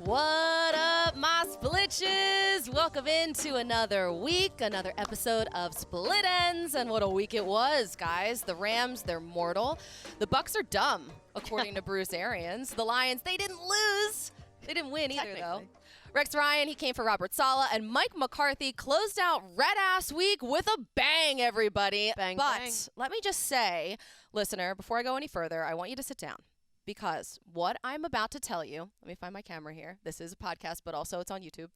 What up, my splitches? Welcome into another week, another episode of Split Ends. And what a week it was, guys. The Rams, they're mortal. The Bucks are dumb, according to Bruce Arians. The Lions, they didn't lose. They didn't win either, though. Rex Ryan, he came for Robert Saleh, and Mike McCarthy closed out Red Ass Week with a bang, everybody. Bang, but bang. Let me just say, listener, before I go any further, I want you to sit down. Because what I'm about to tell you, let me find my camera here. This is a podcast, but also it's on YouTube.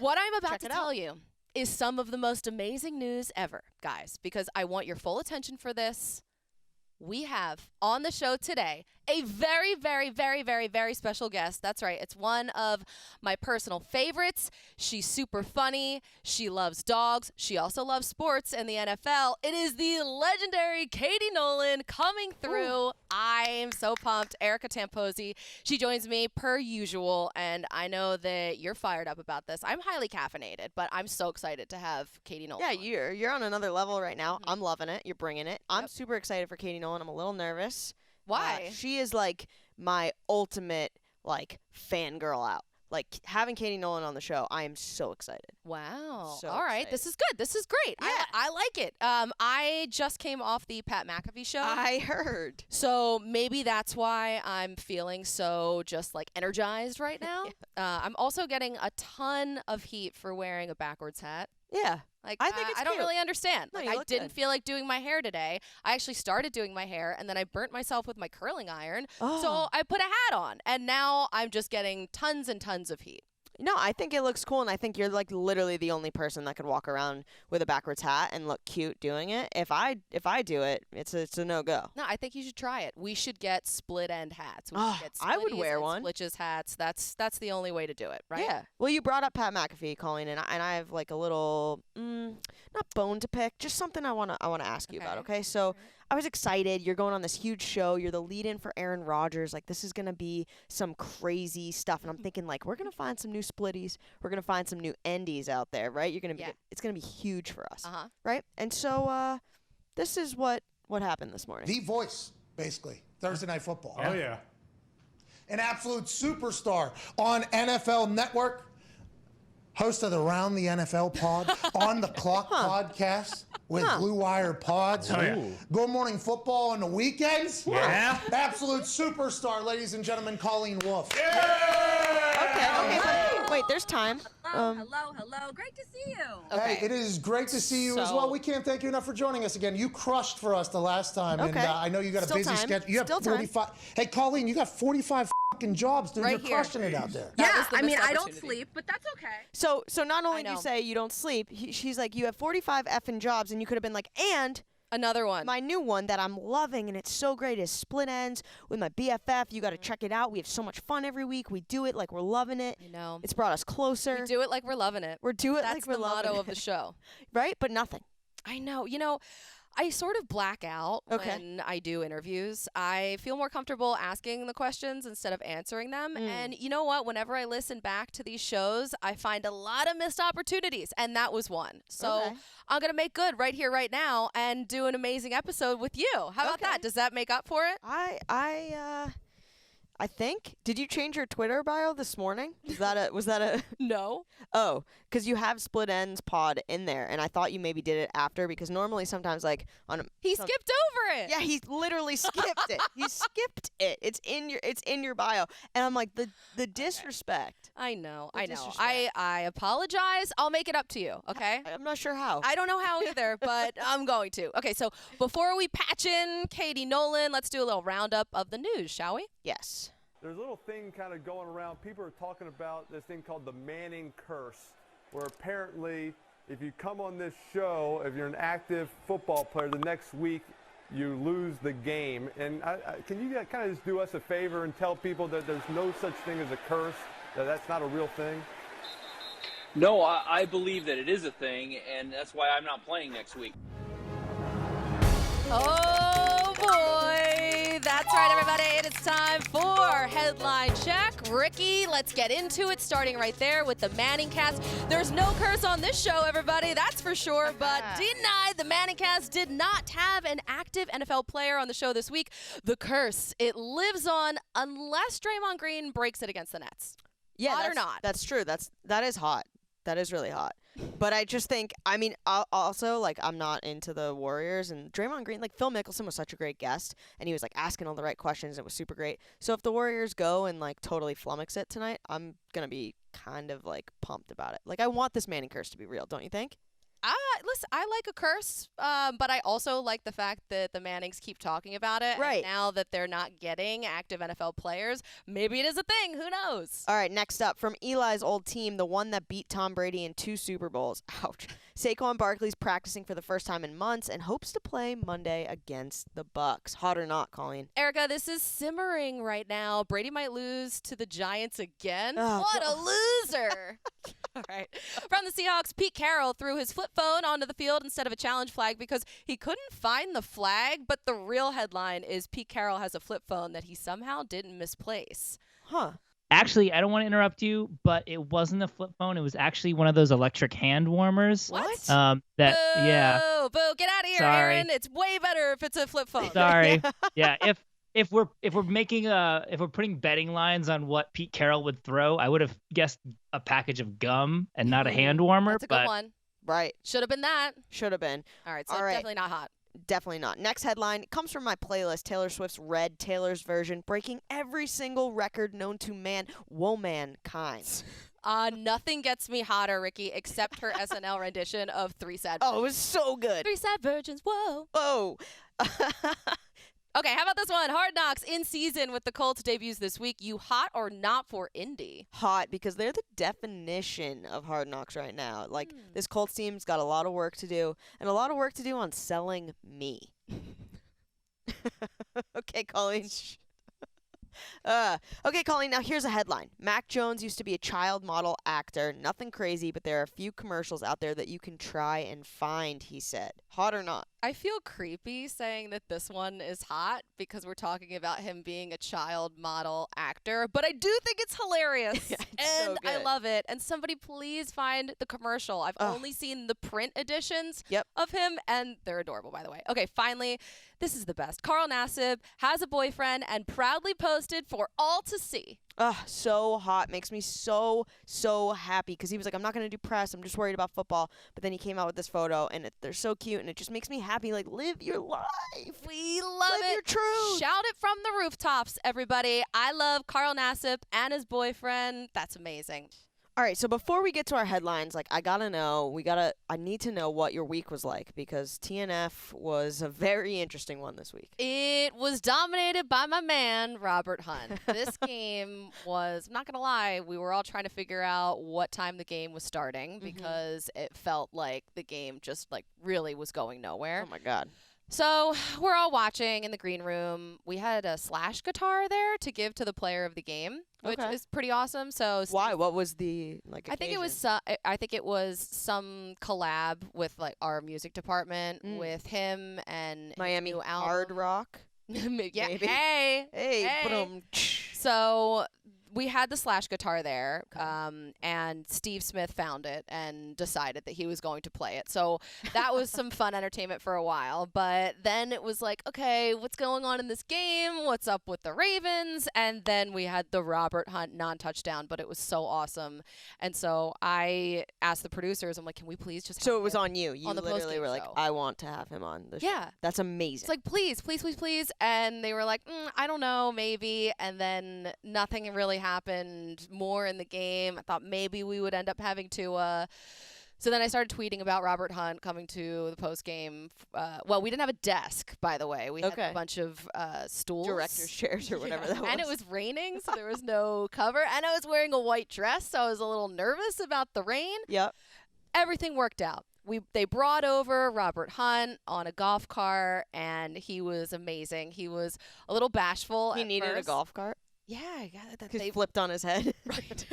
What I'm about to tell you is some of the most amazing news ever, guys, because I want your full attention for this. We have on the show today a very, very, very, very, very special guest. That's right. It's one of my personal favorites. She's super funny. She loves dogs. She also loves sports and the NFL. It is the legendary Katie Nolan coming through. I am so pumped. Erica Tamposi. She joins me per usual, and I know that you're fired up about this. I'm highly caffeinated, but I'm so excited to have Katie Nolan. Yeah, you're on another level right now. I'm loving it. You're bringing it. I'm super excited for Katie Nolan. I'm a little nervous. Why? She is like my ultimate like fangirl out. Like having Katie Nolan on the show, I am so excited. Wow. So all right. excited. This is good. This is great. Yeah. I like it. I just came off the Pat McAfee show. I heard. So maybe that's why I'm feeling so just like energized right now. I'm also getting a ton of heat for wearing a backwards hat. Yeah. Like, I think it's I don't cute. really understand. No, Like, you I look didn't good. feel like doing my hair today. I actually started doing my hair, and then I burnt myself with my curling iron. Oh. So I put a hat on, and now I'm just getting tons and tons of heat. No, I think it looks cool, and I think you're like literally the only person that could walk around with a backwards hat and look cute doing it. If I do it, it's a no-go. No, I think you should try it. We should get split end hats. We should get I would splitties wear and one. Splitches hats. That's the only way to do it, right? Yeah. Well, you brought up Pat McAfee, Colleen, and I have like a little not bone to pick, just something I wanna ask you about. Okay, so I was excited. You're going on this huge show. You're the lead-in for Aaron Rodgers. Like this is gonna be some crazy stuff, and I'm thinking like we're gonna find some new splitties. We're gonna find some new endies out there, right? You're gonna be it's gonna be huge for us, right? And so this is what happened this morning. The voice, basically, Thursday Night Football. Oh, yeah. An absolute superstar on NFL Network, host of the Round the NFL pod, On the Clock podcast with Blue Wire Pods. Oh, yeah. Good Morning Football on the weekends. Yeah. Absolute superstar, ladies and gentlemen, Colleen Wolfe. Okay. Wait, there's time. Hello. Great to see you. Hey, it is great to see you as well. We can't thank you enough for joining us again. You crushed for us the last time, and I know you got Still a busy time. schedule. You have Still time. 45. Hey, Colleen, you got 45 fucking jobs, dude. Right You're here. crushing it out there. Yeah, the I mean, missed I don't opportunity. sleep, but that's okay. So not only do you know. say you don't sleep, she's like you have 45 effing jobs, and you could have been like, and Another one. my new one that I'm loving and it's so great is Split Ends with my BFF. You got to check it out. We have so much fun every week. We do it like we're loving it. I know. It's brought us closer. We do it like we're loving it. We're do it That's like we're the loving motto it. of the show. Right? But nothing. I know. You know, I sort of black out Okay. when I do interviews. I feel more comfortable asking the questions instead of answering them. And you know what? Whenever I listen back to these shows, I find a lot of missed opportunities, and that was one. So Okay. I'm going to make good right here, right now, and do an amazing episode with you. How about Okay. that? Does that make up for it? I think. Did you change your Twitter bio this morning? Was that a No. Oh, because you have Split Ends pod in there, and I thought you maybe did it after because normally sometimes like on a He skipped over it. Yeah, he literally skipped it. He skipped it. It's in your bio. And I'm like the disrespect. I know. The I know. disrespect. I apologize. I'll make it up to you, okay? I'm not sure how. I don't know how either, but I'm going to. Okay, so before we patch in Katie Nolan, let's do a little roundup of the news, shall we? Yes. There's a little thing kind of going around. People are talking about this thing called the Manning curse, where apparently if you come on this show, if you're an active football player, the next week you lose the game. And can you kind of just do us a favor and tell people that there's no such thing as a curse, that that's not a real thing? No, I believe that it is a thing, and that's why I'm not playing next week. Oh, boy. That's right, everybody. It is time for Headline Check. Ricky, let's get into it, starting right there with the Manning cast. There's no curse on this show, everybody, that's for sure. But denied, the Manning cast did not have an active NFL player on the show this week. The curse, it lives on unless Draymond Green breaks it against the Nets. Yeah, Hot or not? That's true. That is hot. That is really hot. But I just think, I mean, also, like, I'm not into the Warriors, and Draymond Green, like, Phil Mickelson was such a great guest, and he was, like, asking all the right questions. It was super great. So if the Warriors go and, like, totally flummox it tonight, I'm going to be kind of, like, pumped about it. Like, I want this Manning curse to be real, don't you think? Listen, I like a curse, but I also like the fact that the Mannings keep talking about it. Right. And now that they're not getting active NFL players, maybe it is a thing. Who knows? All right, next up, from Eli's old team, the one that beat Tom Brady in 2 Super Bowls. Ouch. Saquon Barkley's practicing for the first time in months and hopes to play Monday against the Bucks. Hot or not, Colleen? Erica, this is simmering right now. Brady might lose to the Giants again. Oh, what a loser. All right. From the Seahawks, Pete Carroll threw his flip phone onto the field instead of a challenge flag because he couldn't find the flag, but the real headline is Pete Carroll has a flip phone that he somehow didn't misplace. Huh. Actually, I don't want to interrupt you, but it wasn't a flip phone. It was actually one of those electric hand warmers. What? Yeah. Boo, get out of here, Sorry. Aaron. It's way better if it's a flip phone. Sorry. Yeah. If we're putting betting lines on what Pete Carroll would throw, I would have guessed a package of gum and not a hand warmer. That's a good one. Right. Should have been that. Should have been. All right, so All right. definitely not hot. Definitely not. Next headline comes from my playlist, Taylor Swift's Red, Taylor's version, breaking every single record known to man, womankind. Nothing gets me hotter, Ricky, except her SNL rendition of Three Sad Oh, it was so good. Three Sad Virgins, whoa. Whoa. Okay, how about this one? Hard Knocks in season with the Colts debuts this week. You hot or not for Indy? Hot, because they're the definition of Hard Knocks right now. Like, this Colts team's got a lot of work to do, and a lot of work to do on selling me. Okay, Colleen. Okay, Colleen, now here's a headline. Mac Jones used to be a child model actor. Nothing crazy, but there are a few commercials out there that you can try and find, he said. Hot or not? I feel creepy saying that this one is hot because we're talking about him being a child model actor, but I do think it's hilarious. It's and so I good. love it. And somebody please find the commercial. I've only seen the print editions of him, and they're adorable, by the way. Okay, finally, this is the best. Carl Nasib has a boyfriend and proudly posted for all to see. So hot. Makes me so happy because he was like, I'm not going to do press. I'm just worried about football. But then he came out with this photo, and they're so cute, and it just makes me happy. Like, live your life. We love Live it. your truth. Shout it from the rooftops, everybody. I love Carl Nasib and his boyfriend. That's amazing. All right, so before we get to our headlines, like, I need to know what your week was like because TNF was a very interesting one this week. It was dominated by my man, Robert Hunt. This game was, I'm not going to lie, we were all trying to figure out what time the game was starting because it felt like the game just, like, really was going nowhere. Oh, my God. So we're all watching in the green room. We had a Slash guitar there to give to the player of the game, which is pretty awesome. So why? What was the occasion? I think it was some collab with like our music department with him and Miami his new Hard album. Rock. Yeah. Maybe. Hey. Boom. So we had the Slash guitar there, and Steve Smith found it and decided that he was going to play it. So that was some fun entertainment for a while. But then it was like, okay, what's going on in this game? What's up with the Ravens? And then we had the Robert Hunt non-touchdown, but it was so awesome. And so I asked the producers, I'm like, can we please just have So it was him on you. You on the literally post-game were like, show? I want to have him on the show. Yeah. That's amazing. It's like, please. And they were like, I don't know, maybe. And then nothing really happened more in the game. I thought maybe we would end up having to. So then I started tweeting about Robert Hunt coming to the post game. Well, we didn't have a desk, by the way. We had a bunch of stools. Director's chairs or whatever that was. And it was raining, so there was no cover. And I was wearing a white dress, so I was a little nervous about the rain. Yep. Everything worked out. They brought over Robert Hunt on a golf cart, and he was amazing. He was a little bashful. He needed a golf cart? Yeah, I got it. Because flipped on his head. Right.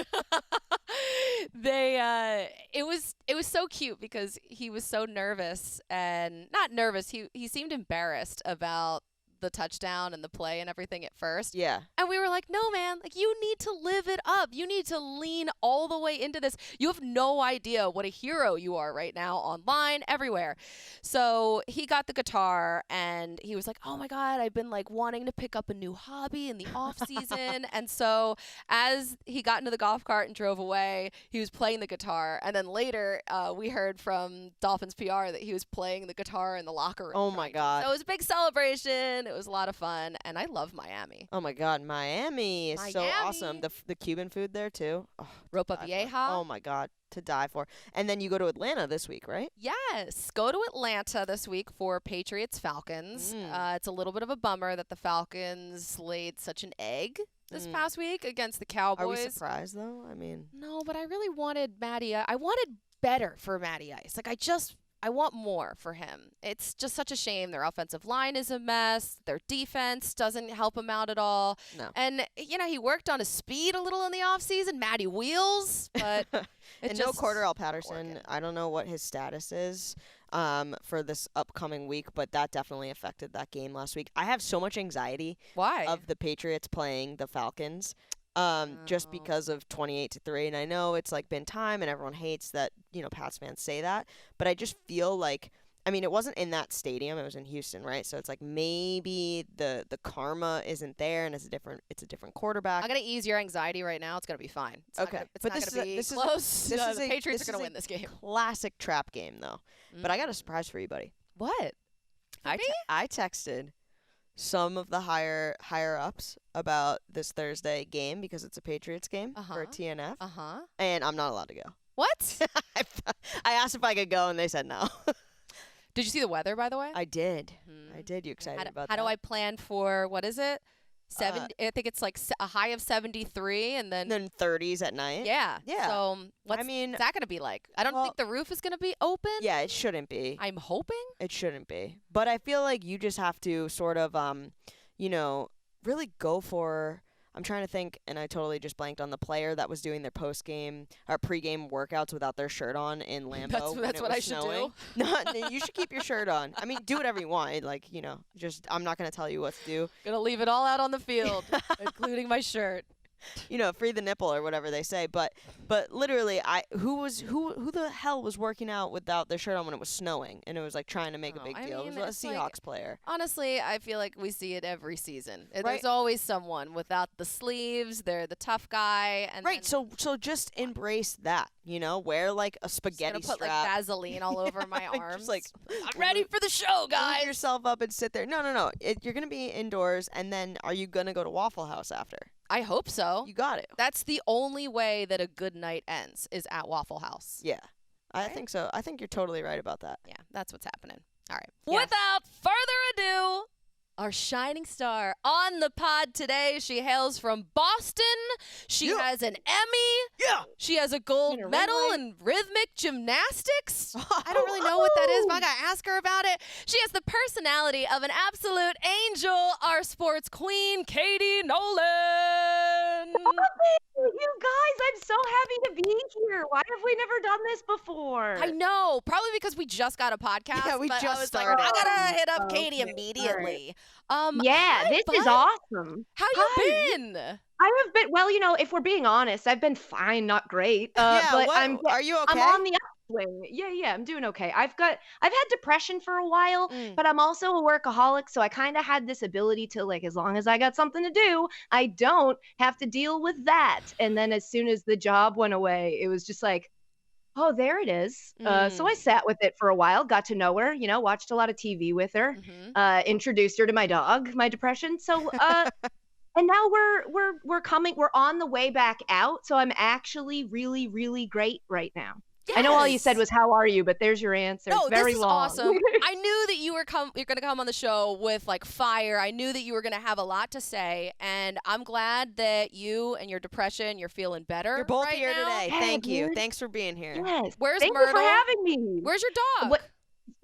It was so cute because he was so nervous, and not nervous. He seemed embarrassed about the touchdown and the play and everything at first. Yeah. And we were like, no, man, like you need to live it up. You need to lean all the way into this. You have no idea what a hero you are right now, online, everywhere. So he got the guitar and he was like, oh my God, I've been like wanting to pick up a new hobby in the off season. And so as he got into the golf cart and drove away, he was playing the guitar. And then later we heard from Dolphins PR that he was playing the guitar in the locker room. Oh my God. So it was a big celebration. It was a lot of fun. And I love Miami. Oh my God, Miami is so awesome. The Cuban food there too. Oh, Ropa Vieja. oh my God, to die for. And then you go to Atlanta this week, right? Yes, go to Atlanta this week for Patriots Falcons. It's a little bit of a bummer that the Falcons laid such an egg this past week against the Cowboys. Are we surprised though? I mean, no, but I really wanted I wanted better for Matty Ice. Like I want more for him. It's just such a shame. Their offensive line is a mess. Their defense doesn't help him out at all. No. And, he worked on his speed a little in the offseason. Matty Wheels, but and no Cordarrelle Patterson. I don't know what his status is for this upcoming week, but that definitely affected that game last week. I have so much anxiety of the Patriots playing the Falcons. Just because of 28-3, and I know it's like been time, and everyone hates that Pats fans say that, but I just feel like, I mean, it wasn't in that stadium; it was in Houston, right? So it's like maybe the karma isn't there, and it's a different quarterback. I'm gonna ease your anxiety right now. It's gonna be fine. It's okay, not gonna be close. The Patriots are gonna win this game. Classic trap game, though. But I got a surprise for you, buddy. What? I texted some of the higher ups about this Thursday game because it's a Patriots game for TNF. And I'm not allowed to go. What? I asked if I could go and they said no. Did you see the weather, by the way? I did. I did. You excited about that? How do I plan for, what is it? I think it's like a high of 73 and then 30s at night. Yeah. So what's that going to be like? I don't think the roof is going to be open. Yeah, it shouldn't be. I'm hoping. It shouldn't be. But I feel like you just have to sort of, really go for, I'm trying to think, and I totally just blanked on the player that was doing their post-game or pre-game workouts without their shirt on in Lambeau. That's what I should do. No, you should keep your shirt on. I mean, do whatever you want. Like, just I'm not going to tell you what to do. Gonna leave it all out on the field, including my shirt. Free the nipple or whatever they say. But literally, who the hell was working out without their shirt on when it was snowing and it was like trying to make a big deal? It was a Seahawks player. Honestly, I feel like we see it every season. Right? There's always someone without the sleeves. They're the tough guy. And right. So just embrace that. Wear like a spaghetti strap. Put like Vaseline all over my arms. Just like I'm ready for the show, guys. Move yourself up and sit there. No. You're gonna be indoors, and then are you gonna go to Waffle House after? I hope so. You got it. That's the only way that a good night ends is at Waffle House. Yeah. I think so. I think you're totally right about that. Yeah, that's what's happening. All right. Yeah. Without further ado, our shining star on the pod today. She hails from Boston. She has an Emmy. Yeah. She has a gold medal in Rhythmic Gymnastics. I don't really know what that is, but I got to ask her about it. She has the personality of an absolute angel, our sports queen, Katie Nolan. You guys, I'm so happy to be here. Why have we never done this before? I know. Probably because we just got a podcast. Yeah, we but just I was started. like, I gotta hit up Katie immediately. Yeah, this is awesome. How you been? I have been, well, if we're being honest, I've been fine, not great. But are you okay? I'm on the upswing. Yeah, I'm doing okay. I've had depression for a while, but I'm also a workaholic, so I kind of had this ability to, like, as long as I got something to do, I don't have to deal with that. And then as soon as the job went away, it was just like, oh, there it is. So I sat with it for a while, got to know her, watched a lot of TV with her, introduced her to my dog, my depression. So, and now we're on the way back out. So I'm actually really, really great right now. Yes. I know all you said was, how are you? But there's your answer. No, it's very this is long. Awesome. I knew that you're going to come on the show with like fire. I knew that you were going to have a lot to say. And I'm glad that you and your depression, you're feeling better. You're both right here now. today. Thank you. Thanks for being here. Yes. Where's Thank Myrtle? you for having me. Where's your dog?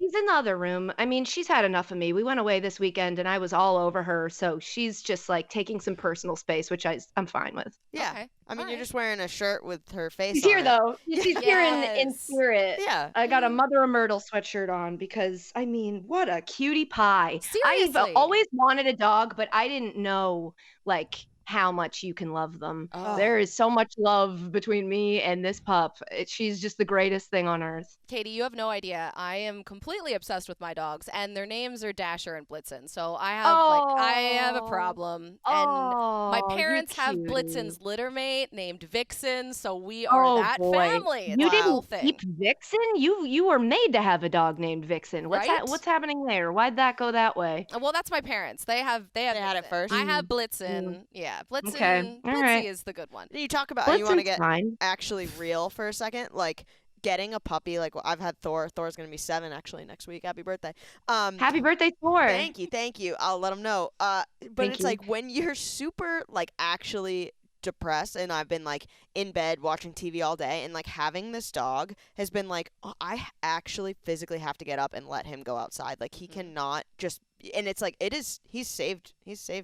She's in the other room. I mean, she's had enough of me. We went away this weekend and I was all over her. So she's just like taking some personal space, which I'm fine with. Yeah. Okay. I mean, All you're right. just wearing a shirt with her face She's on here it. though. She's here in Yes. spirit. Yeah. I got a Mother of Myrtle sweatshirt on because I mean, what a cutie pie. I've Seriously. always wanted a dog, but I didn't know like how much you can love them. Oh. There is so much love between me and this pup. She's just the greatest thing on earth. Katie, you have no idea. I am completely obsessed with my dogs, and their names are Dasher and Blitzen. So I have a problem. And my Oh, parents you have cutie. Blitzen's litter mate named Vixen, so we are that boy. family. It's You a whole didn't thing. keep Vixen? You were made to have a dog named Vixen. What's Right? what's happening there? Why'd that go that way? Well, that's my parents. They had had it Vixen. first? I have Blitzen. Yeah, Blitzen. Okay. All Blitzy right. is the good one. You talk about you want to Blitzen's get fine. actually real for a second, like getting a puppy. Like I've had Thor. Thor's gonna be 7 actually next week. Happy birthday. Happy birthday, Thor. Thank you. I'll let him know. But Thank it's you. like when you're super like actually depressed, and I've been like in bed watching TV all day, and like having this dog has been like, oh, I actually physically have to get up and let him go outside. Like he cannot just. And it's like he's saved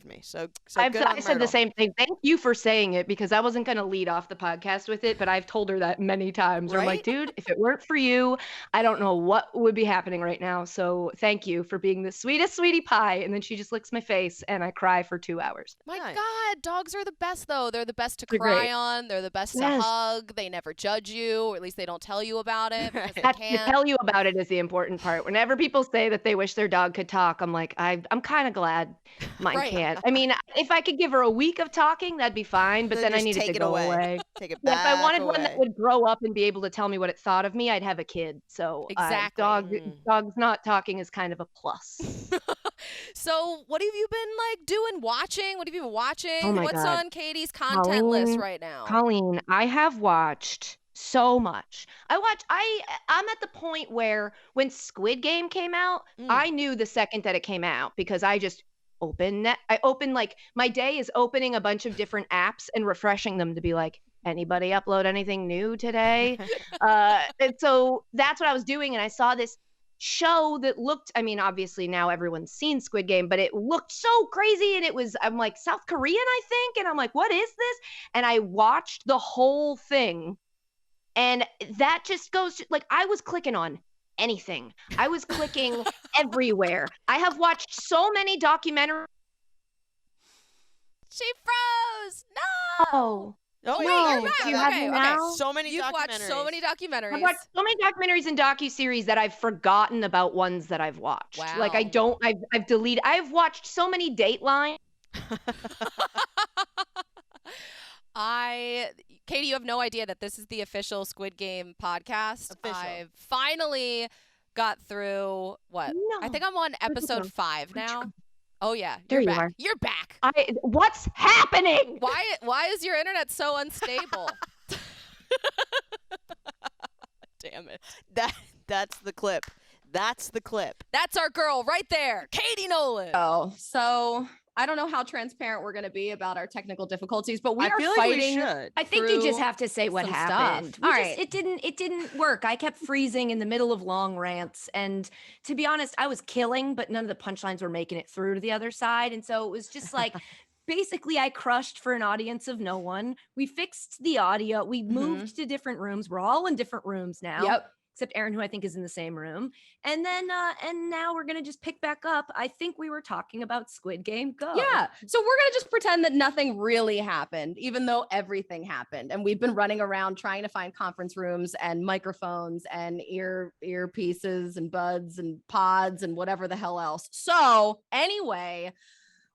me. So I good on said the Myrtle. same thing. Thank you for saying it because I wasn't going to lead off the podcast with it, but I've told her that many times. Where I'm like, Right? dude, if it weren't for you, I don't know what would be happening right now. So thank you for being the sweetest sweetie pie. And then she just licks my face and I cry for 2 hours. My Nice. God, dogs are the best though. They're the best to They're cry great. on. They're the best to Yes. hug. They never judge you, or at least they don't tell you about it because they Have to can't. tell you about it is the important part. Whenever people say that they wish their dog could talk, I'm like, I'm kind of glad mine Right. can't. I mean, if I could give her a week of talking, that'd be fine. But then I just needed take to it go away. away. Take it Yeah, back if I wanted one that away. would grow up and be able to tell me what it thought of me, I'd have a kid. So Exactly. dogs not talking is kind of a plus. So, what have you been like doing? Watching? What have you been watching? Oh my What's God. on Katie's content list Colleen, right now? Colleen, I have watched so much. I'm at the point where when Squid Game came out, I knew the second that it came out because I just opened like my day is opening a bunch of different apps and refreshing them to be like, anybody upload anything new today? And so that's what I was doing. And I saw this show that looked, I mean, obviously now everyone's seen Squid Game, but it looked so crazy. And I'm like, South Korean, I think. And I'm like, what is this? And I watched the whole thing. And that just goes to, like, I was clicking on anything. I was clicking everywhere. I have watched so many documentaries. She froze. No. Oh, No, wait, do you're back. you have me now? So many You've watched so documentaries. many documentaries. I've watched so many documentaries and docuseries that I've forgotten about ones that I've watched. Like Wow. I've deleted. I've watched so many Dateline. Katie, you have no idea that this is the official Squid Game podcast. Official. I've finally got through what? I think I'm on episode 5 now. Oh yeah, There you're you back. are. You're back. What's happening? Why is your internet so unstable? Damn it. That's the clip. That's the clip. That's our girl right there, Katie Nolan. Oh, so I don't know how transparent we're going to be about our technical difficulties, but we I are feel like we fighting. should. I think you just through have to say what some happened. stuff. All right. It didn't work. I kept freezing in the middle of long rants, and to be honest, I was killing, but none of the punchlines were making it through to the other side, and so it was just like basically I crushed for an audience of no one. We fixed the audio. We moved to different rooms. We're all in different rooms now. Yep. Except Aaron, who I think is in the same room. And then and now we're gonna just pick back up. I think we were talking about Squid Game. Go. Yeah. So we're going to just pretend that nothing really happened, even though everything happened. And we've been running around trying to find conference rooms and microphones and earpieces and buds and pods and whatever the hell else. So anyway,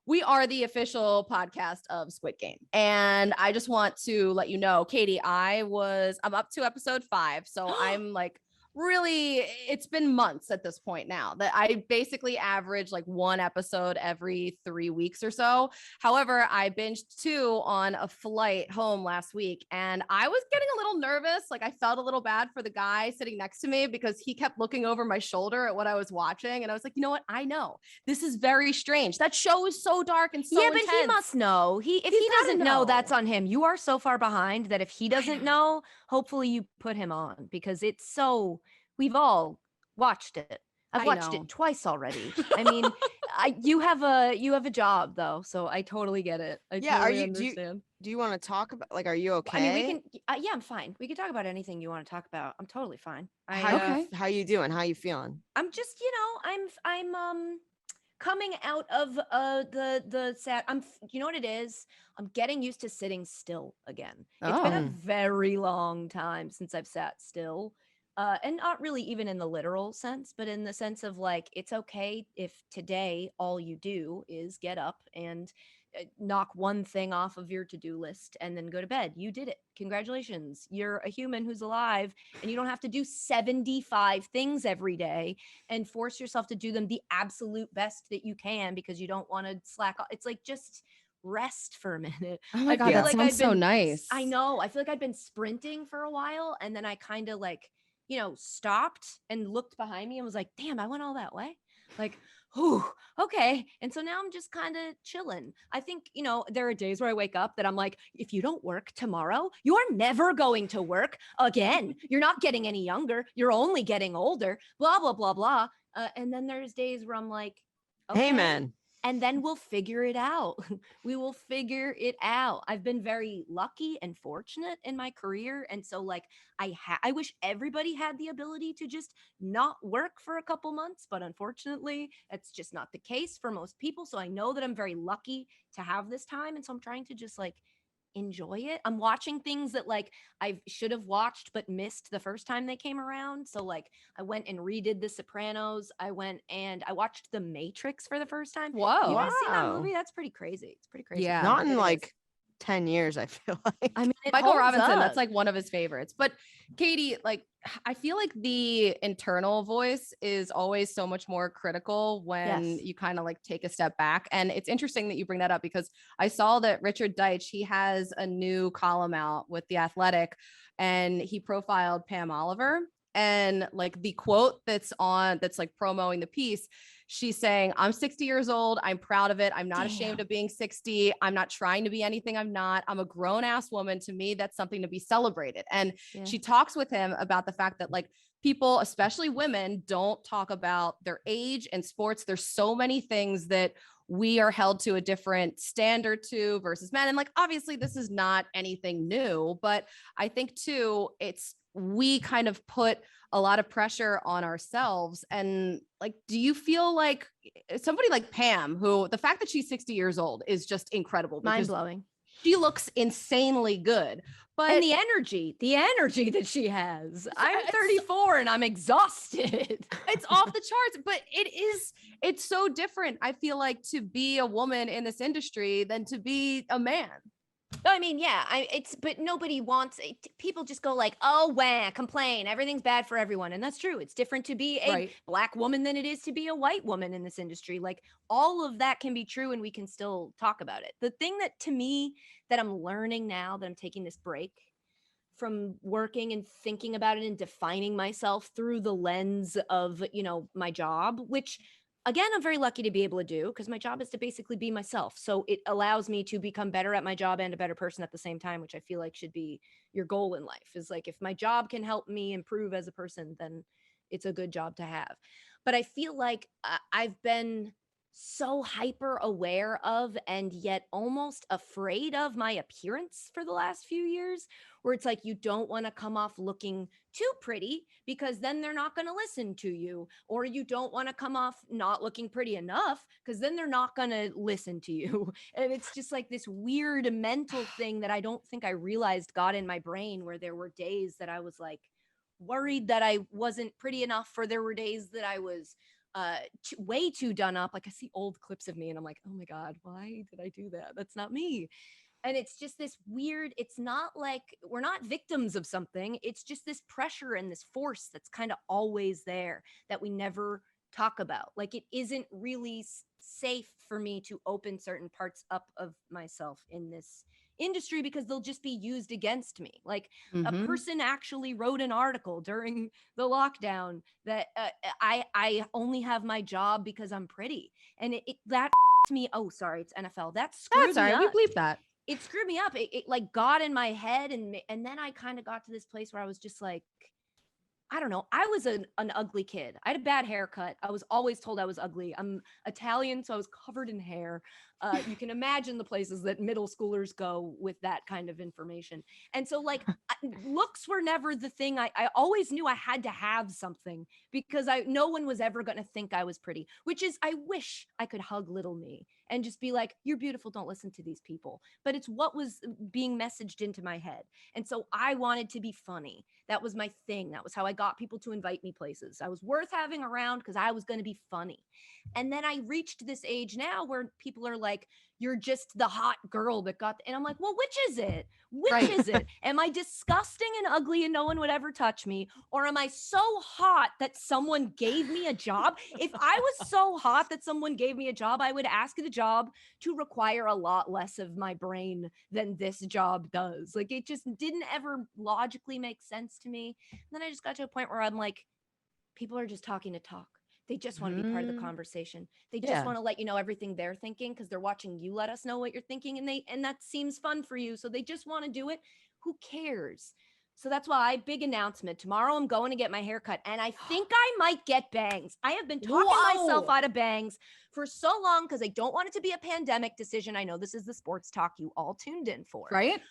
we are the official podcast of Squid Game. And I just want to let you know, Katie, I'm up to episode 5. So I'm like, really, it's been months at this point now that I basically average like 1 episode every 3 weeks or so. However, I binged 2 on a flight home last week and I was getting a little nervous. Like I felt a little bad for the guy sitting next to me because he kept looking over my shoulder at what I was watching. And I was like, you know what? I know this is very strange. That show is so dark and so yeah, but he intense. must know. If he He's gotta doesn't know, know. that's on him. You are so far behind that if he doesn't know, hopefully you put him on because it's so. We've all watched it. I've I watched know. it twice already. I mean, you have a job though, so I totally get it. I Yeah, totally understand. do you want to talk about, like, are you okay? I mean, we can. Yeah, I'm fine. We can talk about anything you want to talk about. I'm totally fine. How you doing? How you feeling? I'm just, I'm coming out of the sad. You know what it is? I'm getting used to sitting still again. It's been a very long time since I've sat still. And not really even in the literal sense, but in the sense of like, it's okay if today all you do is get up and knock one thing off of your to-do list and then go to bed. You did it. Congratulations. You're a human who's alive, and you don't have to do 75 things every day and force yourself to do them the absolute best that you can because you don't want to slack off. It's like, just rest for a minute. Oh my I God, feel that like sounds I'd so been, nice. I know. I feel like I'd been sprinting for a while, and then I kind of like, stopped and looked behind me and was like, damn, I went all that way. Like, whew, okay. And so now I'm just kind of chilling. I think, there are days where I wake up that I'm like, if you don't work tomorrow, you are never going to work again. You're not getting any younger. You're only getting older, blah, blah, blah, blah. And then there's days where I'm like, okay. Amen. And then we'll figure it out. We will figure it out. I've been very lucky and fortunate in my career. And so like, I wish everybody had the ability to just not work for a couple months, but unfortunately that's just not the case for most people. So I know that I'm very lucky to have this time. And so I'm trying to just like enjoy it. I'm watching things that like I should have watched but missed the first time they came around. So like I went and redid The Sopranos. I went and I watched The Matrix for the first time. Whoa. You guys seen that Wow. movie? That's pretty crazy. It's pretty crazy. Yeah. Not in It is. like 10 years, I feel like. I mean, it Michael holds Robinson, up. that's like one of his favorites. But Katie, like, I feel like the internal voice is always so much more critical when Yes. you kind of like take a step back. And it's interesting that you bring that up because I saw that Richard Deitch, he has a new column out with The Athletic, and he profiled Pam Oliver. And like the quote that's like promoting the piece, she's saying, I'm 60 years old. I'm proud of it. I'm not ashamed of being 60. I'm not trying to be anything I'm not. I'm a grown ass woman. To me, that's something to be celebrated. And she talks with him about the fact that like people, especially women, don't talk about their age and sports. There's so many things that we are held to a different standard to versus men. And like, obviously this is not anything new, but I think too, we kind of put a lot of pressure on ourselves. And like, do you feel like somebody like Pam, who the fact that she's 60 years old is just incredible, Mind blowing. She looks insanely good, but and the energy that she has. I'm 34 and I'm exhausted. It's off the charts, but it's so different. I feel like to be a woman in this industry than to be a man. I mean, yeah, but nobody wants it. People just go like, oh, wah, complain. Everything's bad for everyone. And that's true. It's different to be a black woman than it is to be a white woman in this industry. Like all of that can be true and we can still talk about it. The thing that to me that I'm learning now that I'm taking this break from working and thinking about it and defining myself through the lens of, my job, which again, I'm very lucky to be able to do because my job is to basically be myself. So it allows me to become better at my job and a better person at the same time, which I feel like should be your goal in life is like, if my job can help me improve as a person, then it's a good job to have. But I feel like I've been so hyper aware of and yet almost afraid of my appearance for the last few years, where it's like you don't want to come off looking too pretty because then they're not going to listen to you, or you don't want to come off not looking pretty enough because then they're not going to listen to you. And it's just like this weird mental thing that I don't think I realized got in my brain, where there were days that I was like worried that I wasn't pretty enough, or there were days that I was way too done up. Like I see old clips of me and I'm like, oh my God, why did I do that? That's not me. And it's just this weird, it's not like we're not victims of something. It's just this pressure and this force that's kind of always there that we never talk about. Like it isn't really safe for me to open certain parts up of myself in this industry because they'll just be used against me. Like a person actually wrote an article during the lockdown that I only have my job because I'm pretty, and that me. Oh, sorry, it's NFL. That screwed me up. We bleep that. It screwed me up. It like got in my head, and then I kind of got to this place where I was just like, I don't know. I was an ugly kid. I had a bad haircut. I was always told I was ugly. I'm Italian, so I was covered in hair. You can imagine the places that middle schoolers go with that kind of information. And so, like, looks were never the thing. I always knew I had to have something because no one was ever going to think I was pretty, which is, I wish I could hug little me and just be like, you're beautiful. Don't listen to these people. But it's what was being messaged into my head. And so I wanted to be funny. That was my thing. That was how I got people to invite me places. I was worth having around because I was going to be funny. And then I reached this age now where people are like, you're just the hot girl that got, and I'm like, well, which is it? Which is it? Am I disgusting and ugly and no one would ever touch me? Or am I so hot that someone gave me a job? If I was so hot that someone gave me a job, I would ask the job to require a lot less of my brain than this job does. Like, it just didn't ever logically make sense to me. And then I just got to a point where I'm like, people are just talking to talk. They just want to be part of the conversation. They just want to let you know everything they're thinking because they're watching you let us know what you're thinking, and that seems fun for you. So they just want to do it. Who cares? So that's why, big announcement. Tomorrow I'm going to get my hair cut, and I think I might get bangs. I have been talking myself out of bangs for so long because I don't want it to be a pandemic decision. I know this is the sports talk you all tuned in for. Right?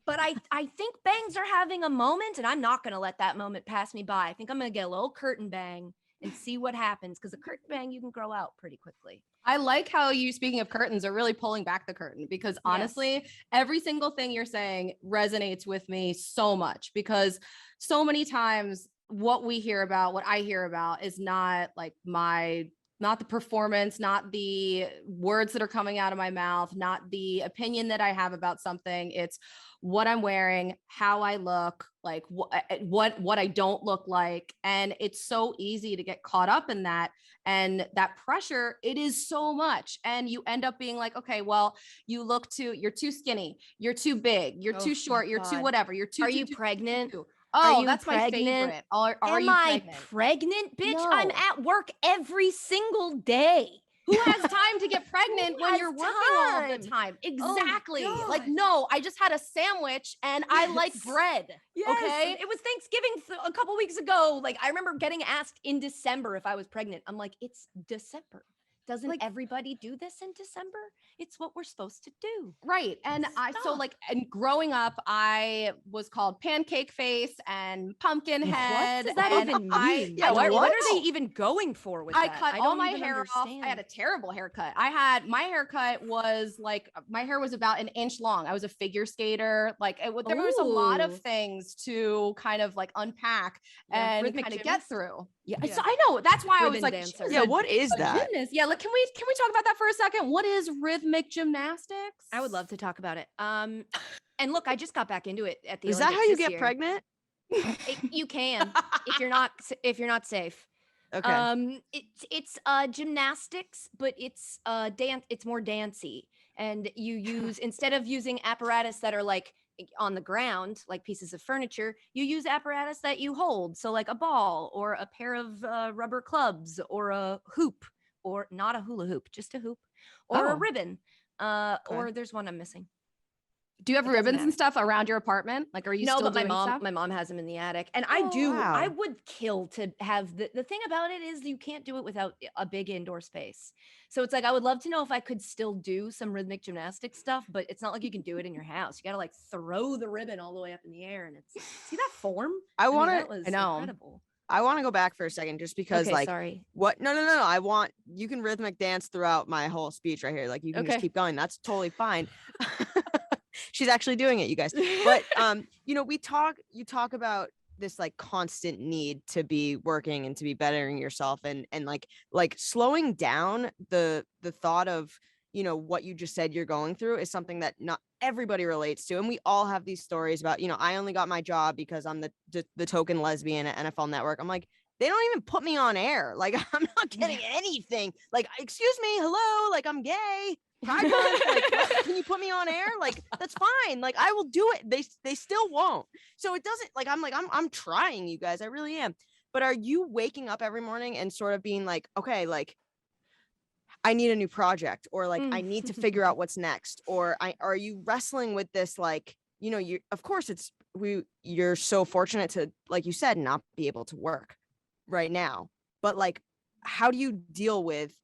But I think bangs are having a moment, and I'm not going to let that moment pass me by. I think I'm going to get a little curtain bang and see what happens, because a curtain bang you can grow out pretty quickly. I like how you, speaking of curtains, are really pulling back the curtain, because honestly, every single thing you're saying resonates with me so much, because so many times what we hear about, what I hear about is not like not the performance, not the words that are coming out of my mouth, not the opinion that I have about something. It's what I'm wearing, how I look, like what I don't look like. And it's so easy to get caught up in that. And that pressure, it is so much. And you end up being like, okay, well, you're too skinny, you're too big, you're too short, you're too whatever, you're too. Are you pregnant? Oh, that's my favorite. Are you pregnant? Bitch, No. I'm at work every single day. Who has time to get pregnant when you're working all the time? Exactly. Oh, like, no, I just had a sandwich and I like bread. Yes. Okay. It was Thanksgiving a couple weeks ago. Like, I remember getting asked in December if I was pregnant. I'm like, it's December. Doesn't everybody do this in December? It's what we're supposed to do. Right. And and growing up, I was called pancake face and pumpkin head. What does that even mean? What are they even going for with I that? cut all my hair understand. off. I had a terrible haircut. My haircut was like, my hair was about an inch long. I was a figure skater. Like, there was a lot of things to kind of like unpack and kind of get through. Yeah. So I know, that's why I was like, yeah, what is that? Goodness. Yeah. Like, can we talk about that for a second? What is rhythmic gymnastics? I would love to talk about it. And look, I just got back into it at the Is that Olympics how you this get year. pregnant? You can if you're not safe. Okay. It's gymnastics, but it's dance. It's more dancey, and you use instead of using apparatus that are like on the ground, like pieces of furniture, you use apparatus that you hold. So like a ball or a pair of rubber clubs or a hoop, or not a hula hoop, just a hoop, or a ribbon. Or there's one I'm missing. Do you have ribbons and stuff around your apartment? Like, are you still doing stuff? My mom has them in the attic, and I would kill to have the thing about it is you can't do it without a big indoor space. So it's like, I would love to know if I could still do some rhythmic gymnastics stuff, but it's not like you can do it in your house. You got to like throw the ribbon all the way up in the air, and see that form? I know. Incredible. I want to go back for a second just because sorry. What? No. You can rhythmic dance throughout my whole speech right here. Like, you can just keep going. That's totally fine. She's actually doing it, you guys. But you talk about this like constant need to be working and to be bettering yourself, and like slowing down the thought of, what you just said you're going through is something that not everybody relates to. And we all have these stories about, I only got my job because I'm the token lesbian at NFL Network. I'm like, they don't even put me on air. Like, I'm not getting anything. Like, excuse me, hello, like, I'm gay. Like, can you put me on air? Like, that's fine. Like, I will do it. They still won't. So it doesn't, like, I'm trying, you guys. I really am. But are you waking up every morning and sort of being like, okay, like, I need a new project, or like, I need to figure out what's next? Or are you wrestling with this? Like, of course it's you're so fortunate to, like you said, not be able to work right now. But like, how do you deal with,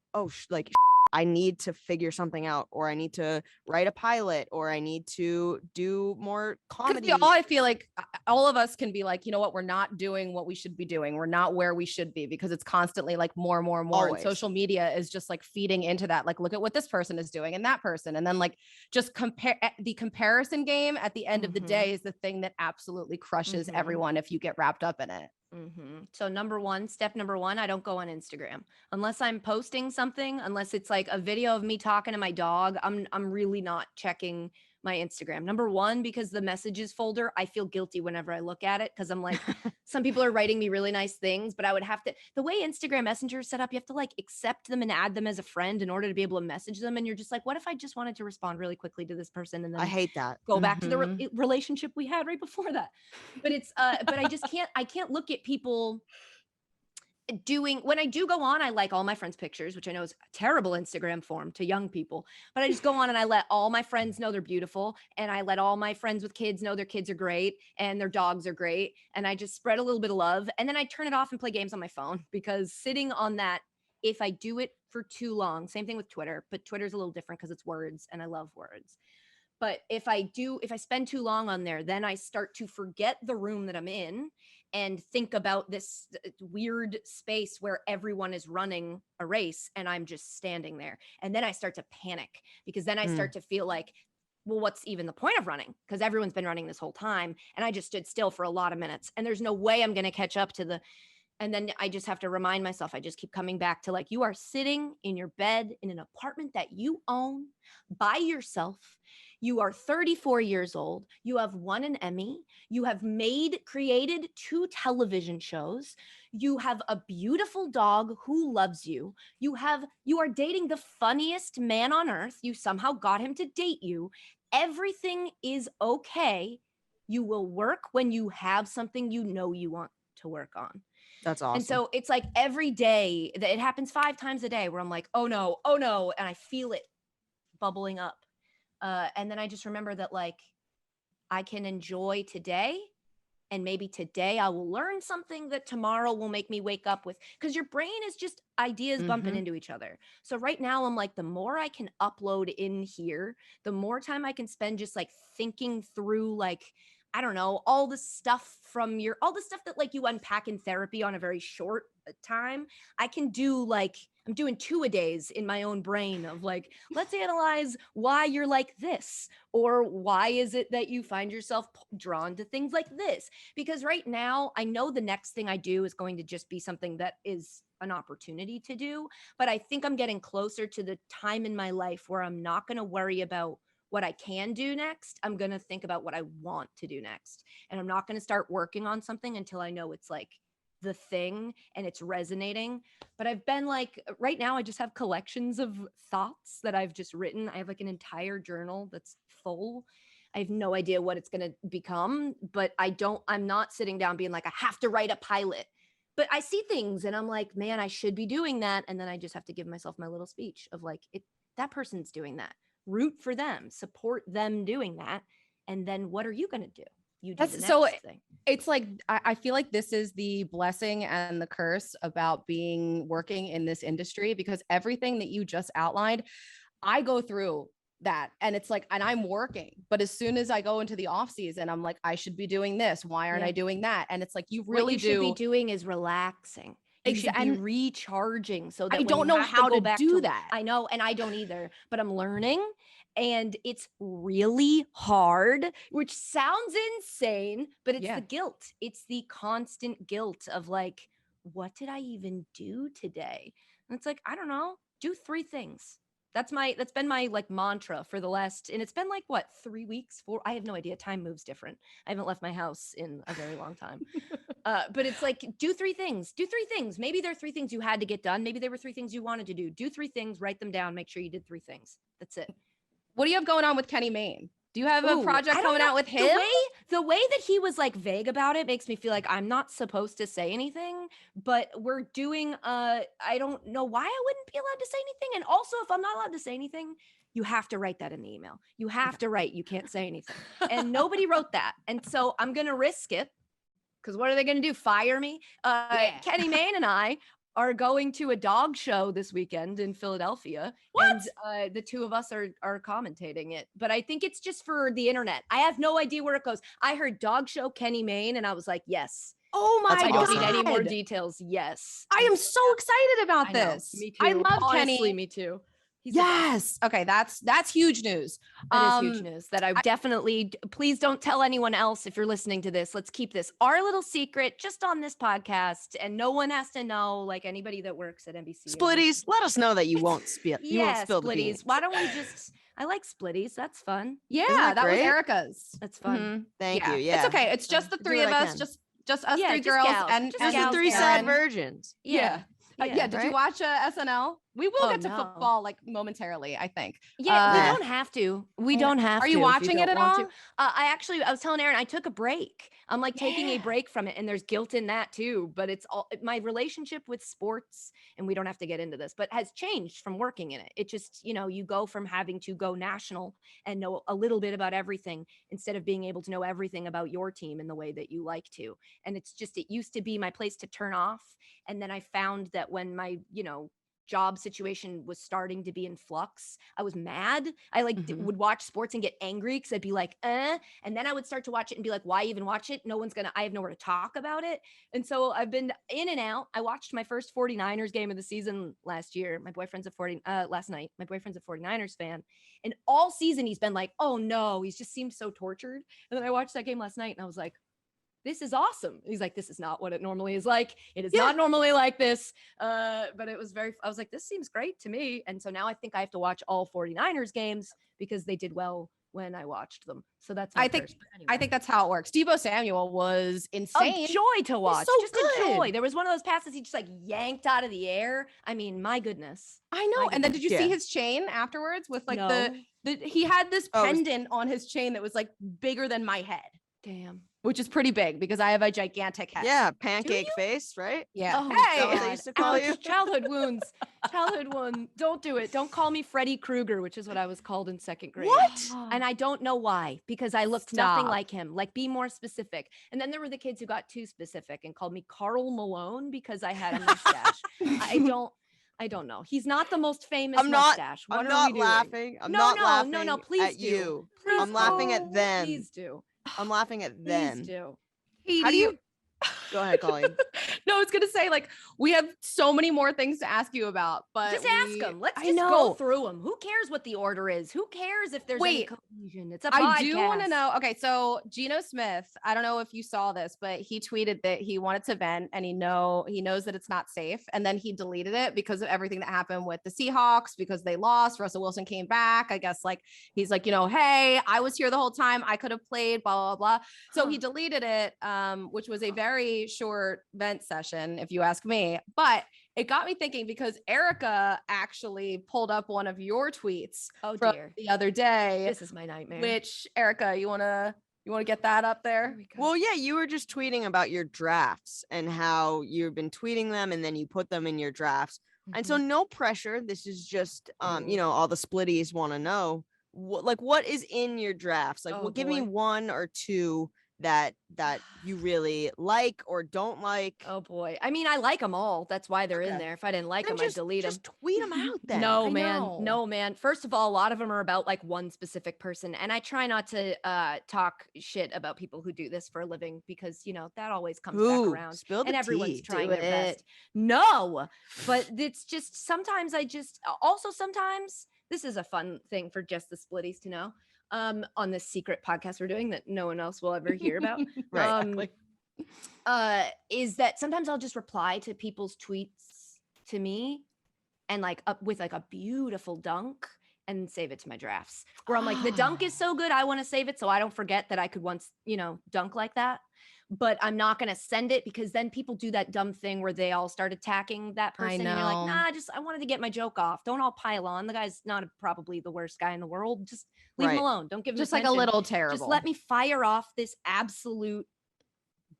I need to figure something out, or I need to write a pilot, or I need to do more comedy. I feel like all of us can be like, you know what, we're not doing what we should be doing. We're not where we should be, because it's constantly like more. Always. And social media is just like feeding into that. Like, look at what this person is doing and that person. And then like just the comparison game at the end of the day is the thing that absolutely crushes everyone if you get wrapped up in it. So step number one, I don't go on Instagram unless I'm posting something, unless it's like a video of me talking to my dog. I'm really not checking my Instagram. Number one, because the messages folder, I feel guilty whenever I look at it, because I'm like, some people are writing me really nice things, but I would have to, the way Instagram Messenger is set up, you have to like accept them and add them as a friend in order to be able to message them. And you're just like, what if I just wanted to respond really quickly to this person and then I hate that. go back to the relationship we had right before that? But it's but I can't look at people when I do go on, I like all my friends' pictures, which I know is a terrible Instagram form to young people, but I just go on and I let all my friends know they're beautiful. And I let all my friends with kids know their kids are great and their dogs are great. And I just spread a little bit of love. And then I turn it off and play games on my phone, because sitting on that, if I do it for too long, same thing with Twitter, but Twitter's a little different because it's words and I love words. But if I spend too long on there, then I start to forget the room that I'm in and think about this weird space where everyone is running a race and I'm just standing there. And then I start to panic, because then I start to feel like, well, what's even the point of running? Because everyone's been running this whole time and I just stood still for a lot of minutes and there's no way I'm going to catch up to the. And then I just have to remind myself, I just keep coming back to like, you are sitting in your bed in an apartment that you own by yourself. You are 34 years old. You have won an Emmy. You have created 2 television shows. You have a beautiful dog who loves you. You are dating the funniest man on earth. You somehow got him to date you. Everything is okay. You will work when you have something you know you want to work on. That's awesome. And so it's like every day, it happens 5 times a day where I'm like, oh no. And I feel it bubbling up. And then I just remember that like I can enjoy today, and maybe today I will learn something that tomorrow will make me wake up with, because your brain is just ideas bumping into each other. So right now I'm like, the more I can upload in here, the more time I can spend just like thinking through, like, I don't know, all the stuff that like you unpack in therapy on a very short time. I can do like, I'm doing 2-a-days in my own brain of like, let's analyze why you're like this, or why is it that you find yourself drawn to things like this? Because right now I know the next thing I do is going to just be something that is an opportunity to do. But I think I'm getting closer to the time in my life where I'm not going to worry about what I can do next. I'm going to think about what I want to do next. And I'm not going to start working on something until I know it's like the thing and it's resonating. But I've been like, right now I just have collections of thoughts that I've just written. I have like an entire journal that's full. I have no idea what it's going to become, but I'm not sitting down being like, I have to write a pilot. But I see things and I'm like, man, I should be doing that. And then I just have to give myself my little speech of like, that person's doing that. Root for them, support them doing that. And then what are you going to do? You do the next thing. It's like, I feel like this is the blessing and the curse about working in this industry, because everything that you just outlined, I go through that, and it's like, and I'm working, but as soon as I go into the off season, I'm like, I should be doing this. Why aren't I doing that? And it's like, you really should be doing is relaxing. You should be recharging, so that I don't know how to do that. I know, and I don't either, but I'm learning, and it's really hard, which sounds insane, but it's the guilt. It's the constant guilt of like, what did I even do today? And it's like, I don't know, do 3 things. That's been my like mantra for the last, and it's been like what, 3 weeks, 4, I have no idea. Time moves different. I haven't left my house in a very long time. But it's like, do 3 things. Maybe there are 3 things you had to get done. Maybe there were 3 things you wanted to do. Do 3 things, write them down, make sure you did 3 things. That's it. What do you have going on with Kenny Mayne? Do you have a project coming out with him? The way that he was like vague about it makes me feel like I'm not supposed to say anything, but we're doing, I don't know why I wouldn't be allowed to say anything. And also, if I'm not allowed to say anything, you have to write that in the email. You have to write. You can't say anything. And nobody wrote that. And so I'm going to risk it because what are they going to do? Fire me? Kenny Mayne and I are going to a dog show this weekend in Philadelphia. What? And the two of us are commentating it. But I think it's just for the internet. I have no idea where it goes. I heard dog show Kenny Mayne and I was like, yes. Oh my I God. don't need any more details. Yes. I am so excited about I know. this. Me too. I love Honestly, Kenny. me too. He's the best. Yes. Okay, that's huge news. That is huge news that I definitely, please don't tell anyone else if you're listening to this. Let's keep this our little secret just on this podcast. And no one has to know, like anybody that works at NBC. Splitties, let us know that you won't spill. You won't spill the Splitties. beans. Why don't we just, I like Splitties. That's fun. Yeah, that that was great? Erica's. That's fun. Thank you. Yeah. It's okay. It's just the Do three what of I us, can. just us Yeah, three just girls gals. and Just Just the gals, three yeah. sad virgins. Yeah. Did you Right? watch SNL? We will Oh, get to no. football like momentarily, I think. Yeah, Yeah. we don't have to. We don't have to. Are you if watching it don't at want all? to. I was telling Aaron, I took a break. I'm like taking a break from it, and there's guilt in that too. But it's all my relationship with sports, and we don't have to get into this, but has changed from working in it. It just, you go from having to go national and know a little bit about everything instead of being able to know everything about your team in the way that you like to. And it's just, it used to be my place to turn off. And then I found that when my, job situation was starting to be in flux, I was mad. I would watch sports and get angry because I'd be like, and then I would start to watch it and be like, why even watch it? I have nowhere to talk about it. And so I've been in and out. I watched my first 49ers game of the season last year. Last night. My boyfriend's a 49ers fan. And all season he's been like, oh no, he's just seemed so tortured. And then I watched that game last night and I was like, this is awesome. He's like, this is not what it normally is like. It is not normally like this. But it was I was like, this seems great to me. And so now I think I have to watch all 49ers games because they did well when I watched them. So that's my I think that's how it works. Deebo Samuel was insane. A joy to watch. so Just good. a joy. There was one of those passes he just like yanked out of the air. I mean, my goodness. I know. My And then did you goodness. see his chain afterwards with like No. he had this Oh, it was- pendant on his chain that was like bigger than my head, Damn. which is pretty big because I have a gigantic head. Yeah, pancake face, right? Yeah. Oh, Is that what they God. used to call Ouch. you? Childhood wounds. Childhood wound. Don't do it. Don't call me Freddy Krueger, which is what I was called in second grade. What? And I don't know why, because I looked nothing Stop. like him. Like, be more specific. And then there were the kids who got too specific and called me Carl Malone because I had a mustache. I don't know. He's not the most famous mustache. What I'm are not we doing? laughing. I'm No, not no, laughing no, no, please at do. you. Please I'm laughing do. at them. Please do. I'm laughing at them. Please do. How do you? Go ahead, Colleen. No, I was gonna say like we have so many more things to ask you about, but Just ask them. Let's I just know. go through them. Who cares what the order is? Who cares if there's any Wait. cohesion? It's a podcast. I do want to know. Okay, so Geno Smith, I don't know if you saw this, but he tweeted that he wanted to vent and he knows that it's not safe. And then he deleted it because of everything that happened with the Seahawks, because they lost. Russell Wilson came back. I guess like he's like, hey, I was here the whole time. I could have played, blah, blah, blah. So he deleted it, which was a very short vent session, if you ask me. But it got me thinking because Erica actually pulled up one of your tweets Oh from dear. the other day. This is my nightmare. Which Erica, you wanna get that up there? Well, yeah, you were just tweeting about your drafts and how you've been tweeting them and then you put them in your drafts. And so no pressure. This is just all the splitties want to know what is in your drafts. Like, Oh, give me boy. one or two that you really like or don't like. Oh boy. I mean, I like them all. That's why they're in Okay. there. If I didn't like Then them, I'd delete them. Just tweet them out then. No, I man. know. No, man. First of all, a lot of them are about like one specific person. And I try not to talk shit about people who do this for a living because, that always comes back Ooh, around. spill the And everyone's tea. trying Do their it. best. No, but it's just sometimes sometimes this is a fun thing for just the splitties to know. On this secret podcast we're doing that no one else will ever hear about. Right. Is that sometimes I'll just reply to people's tweets to me and like up with like a beautiful dunk and save it to my drafts where I'm like, the dunk is so good. I want to save it so I don't forget that I could once, dunk like that. But I'm not going to send it because then people do that dumb thing where they all start attacking that person. And you're like, know. nah, I wanted to get my joke off. Don't all pile on. The guy's not probably the worst guy in the world. Just leave him Right. alone. Don't give him Just like a attention. little terrible. Just let me fire off this absolute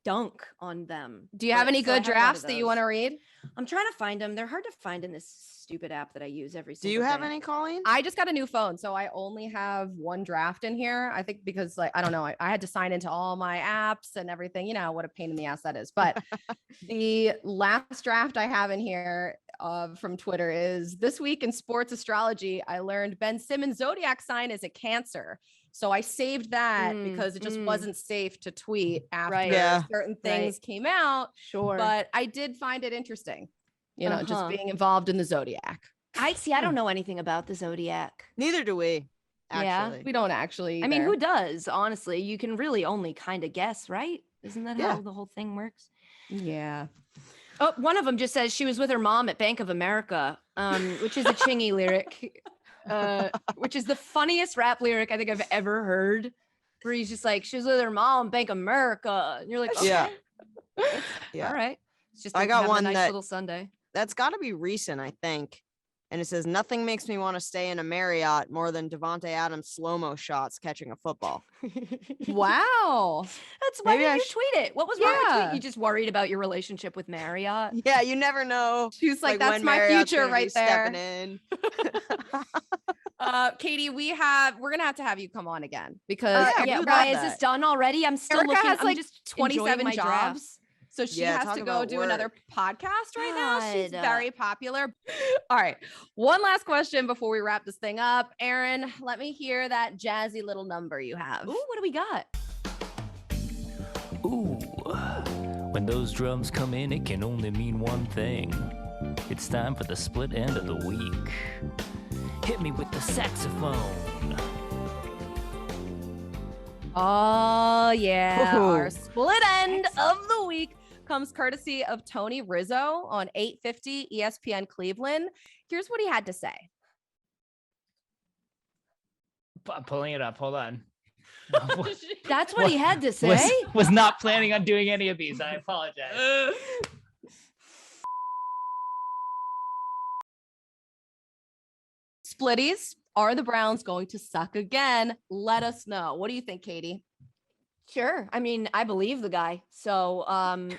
dunk on them. Do you have any So I good have a lot of drafts that you want to those. read? I'm trying to find them. They're hard to find in this stupid app that I use every Do single you have day. any, Colleen? I just got a new phone, so I only have one draft in here. I think because like I don't know, I had to sign into all my apps and everything. You know what a pain in the ass that is. But the last draft I have in here from Twitter is this week in sports astrology. I learned Ben Simmons' zodiac sign is a Cancer. So I saved that because it just wasn't safe to tweet after certain things came out. Sure. But I did find it interesting, you know, just being involved in the zodiac. I don't know anything about the zodiac. Neither do we. Actually. Yeah, we don't actually. I mean, either. who does? Honestly, you can really only kind of guess, right? Isn't that how the whole thing works? Yeah. Oh, one of them just says she was with her mom at Bank of America, which is a Chingy lyric, which is the funniest rap lyric I think I've ever heard. Where he's just like, she was with her mom at Bank of America, and you're like, okay. Yeah. All right. It's just I got having one a nice that little Sunday. that's got to be recent, I think. And it says, nothing makes me want to stay in a Marriott more than Devontae Adams slow-mo shots catching a football. Wow. That's why Maybe did I you sh- tweet it? What was wrong with Yeah. tweet? You just worried about your relationship with Marriott? Yeah, you never know. She's like, that's when my Marriott's future gonna be right there. stepping in. Katie, we're gonna have you come on again because yeah, we'd why love is this that. done already? I'm still Erica looking. has I'm like just 27 my jobs. drafts. So she Yeah, has talk to go about do another work. podcast right now. She's God. very popular. All right. One last question before we wrap this thing up. Aaron, let me hear that jazzy little number you have. Ooh, what do we got? Ooh, when those drums come in, it can only mean one thing. It's time for the split end of the week. Hit me with the saxophone. Oh, yeah. Ooh. Our split end of the week comes courtesy of Tony Rizzo on 850 ESPN Cleveland. Here's what he had to say. I'm pulling it up. Hold on. That's what he had to say. Was not planning on doing any of these. I apologize. Splitties, are the Browns going to suck again? Let us know. What do you think, Katie? Sure. I mean, I believe the guy. So,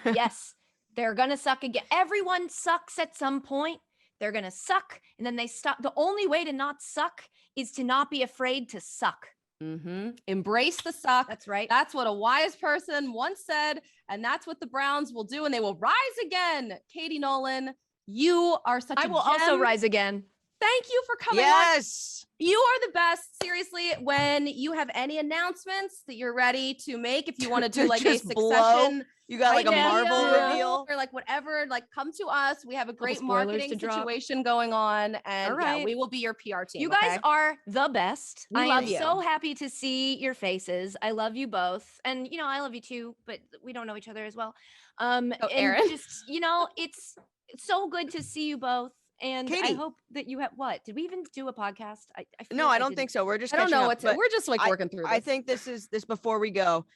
yes, they're going to suck again. Everyone sucks at some point. They're going to suck and then they stop. The only way to not suck is to not be afraid to suck. Mm-hmm. Embrace the suck. That's right. That's what a wise person once said. And that's what the Browns will do. And they will rise again. Katie Nolan, you are such a I will gem. also rise again. Thank you for coming on. Yes. You are the best. Seriously, when you have any announcements that you're ready to make, if you want to do like a Just Succession, You got like a idea Marvel reveal. or like whatever, like come to us. We have a great spoilers marketing to drop. situation going on. And All yeah, right. we will be your PR team. You guys okay? are the best. We I love am you. so happy to see your faces. I love you both. And you know, I love you too, but we don't know each other as well. And Aaron. just, you know, it's so good to see you both. And I Katie. hope that you have what? Did we even do a podcast? I feel No, like I don't didn't. think so. We're just I don't catching know up, what to, but we're just like working through this. I think this before we go.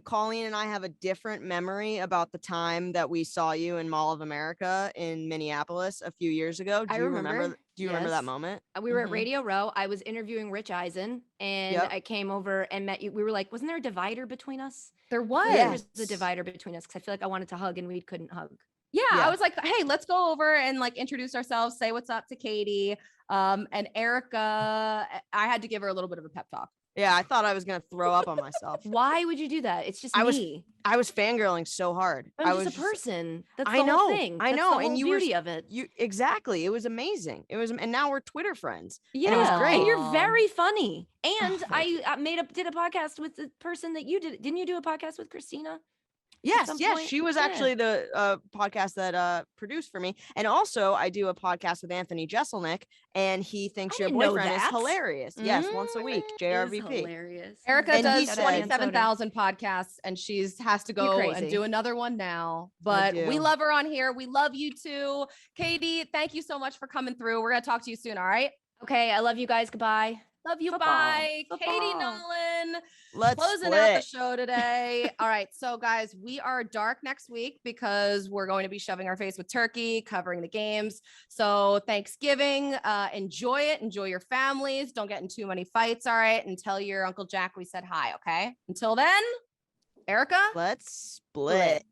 Colleen and I have a different memory about the time that we saw you in Mall of America in Minneapolis a few years ago. Do I you remember. Do you remember that Yes. moment? We were at Mhm. Radio Row. I was interviewing Rich Eisen, and Yep. I came over and met you. We were like, wasn't there a divider between us? there was. There was a divider between us because I feel like I wanted to hug and we couldn't hug. Yeah, Yeah. I was like, hey, let's go over and like introduce ourselves, say what's up to Katie. And Erica, I had to give her a little bit of a pep talk. Yeah, I thought I was gonna throw up on myself. Why would you do that? It's just I was me. I was fangirling so hard. I'm I just was a person. That's I the know, whole thing. I That's know, the and whole you were beauty of it. You exactly. It was amazing. It was, and now we're Twitter friends. Yeah, and it was great. And you're Aw. very funny. And Oh, I did a podcast with the person that you did. Didn't you do a podcast with Christina? Yes, some yes. point? She was Yeah. actually the podcast that produced for me. And also I do a podcast with Anthony Jeselnik, and he thinks I your didn't know boyfriend is that. hilarious. Yes, once a week. Is JRVP. hilarious. Erica And he does said- 27,000 podcasts and she's has to go and crazy. do another one now. But we do. love her on here. We love you too. Katie, thank you so much for coming through. We're going to talk to you soon. All right. Okay, I love you guys. Goodbye. Love you. Football. Bye. Katie Football. Nolan. Let's Closing out the split. show today. All right. So, guys, we are dark next week because we're going to be shoving our face with turkey, covering the games. So, Thanksgiving, enjoy it. Enjoy your families. Don't get in too many fights. All right. And tell your Uncle Jack we said hi. Okay. Until then. Erica? Let's split.